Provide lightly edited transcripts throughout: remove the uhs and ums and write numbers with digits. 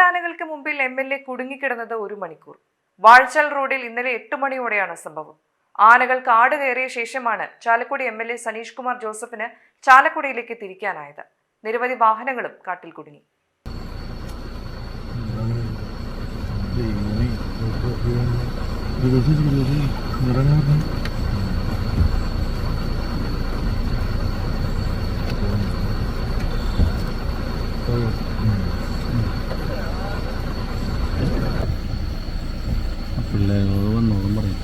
കാട്ടാനകൾക്ക് മുമ്പിൽ എംഎൽഎ കുടുങ്ങിക്കിടന്നത് 1 മണിക്കൂർ. വാഴച്ചാൽ റോഡിൽ ഇന്നലെ 8 മണിയോടെയാണ് സംഭവം. ആനകൾ കാട് കയറിയ ശേഷമാണ് ചാലക്കുടി എംഎൽഎ സനീഷ് കുമാർ ജോസഫിന് ചാലക്കുടിയിലേക്ക് തിരിക്കാനായത്. നിരവധി വാഹനങ്ങളും കാട്ടിൽ കുടുങ്ങി. പിള്ളേരോട് വന്നോളും പറയും.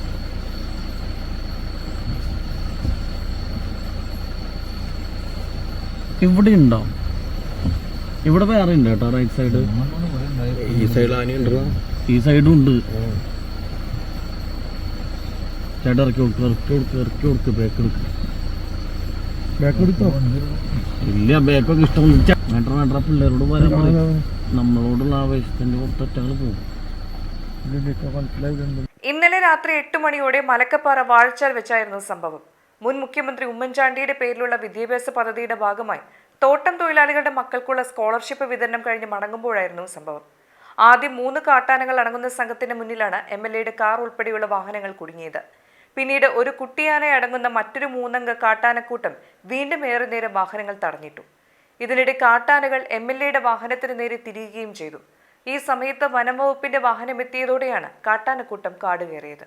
ഇവിടെ ഉണ്ടോ? ഇവിടെ വേറെ ഉണ്ട് കേട്ടോ. റൈറ്റ് സൈഡ്, ഈ സൈഡും ഉണ്ട്. ചേട്ടാ ഇറക്കി കൊടുക്ക് ബാക്ക് എടുക്കോ? ഇല്ല, ബാക്കൊക്കെ ഇഷ്ടം വേണ്ട. പിള്ളേരോട് പറയാൻ നമ്മളോടുള്ള ആവേശത്തിന്റെ പുറത്തൊറ്റങ്ങൾ പോകും. ഇന്നലെ രാത്രി 8 മണിയോടെ മലക്കപ്പാറ വാഴച്ചാൽ വെച്ചായിരുന്നു സംഭവം. മുൻ മുഖ്യമന്ത്രി ഉമ്മൻചാണ്ടിയുടെ പേരിലുള്ള വിദ്യാഭ്യാസ പദ്ധതിയുടെ ഭാഗമായി തോട്ടം തൊഴിലാളികളുടെ മക്കൾക്കുള്ള സ്കോളർഷിപ്പ് വിതരണം കഴിഞ്ഞ് മടങ്ങുമ്പോഴായിരുന്നു സംഭവം. ആദ്യം 3 കാട്ടാനകൾ അടങ്ങുന്ന സംഘത്തിന്റെ മുന്നിലാണ് എംഎൽഎയുടെ കാർ ഉൾപ്പെടെയുള്ള വാഹനങ്ങൾ കുടുങ്ങിയത്. പിന്നീട് ഒരു കുട്ടിയാനെ അടങ്ങുന്ന മറ്റൊരു 3 അംഗ കാട്ടാനക്കൂട്ടം വീണ്ടും ഏറെ നേരം വാഹനങ്ങൾ തടഞ്ഞിട്ടു. ഇതിനിടെ കാട്ടാനകൾ എംഎൽഎയുടെ വാഹനത്തിന് നേരെ തിരിയുകയും ചെയ്തു. ഈ സമയത്ത് വനംവകുപ്പിന്റെ വാഹനം എത്തിയതോടെയാണ് കാട്ടാനക്കൂട്ടം കാട് കയറിയത്.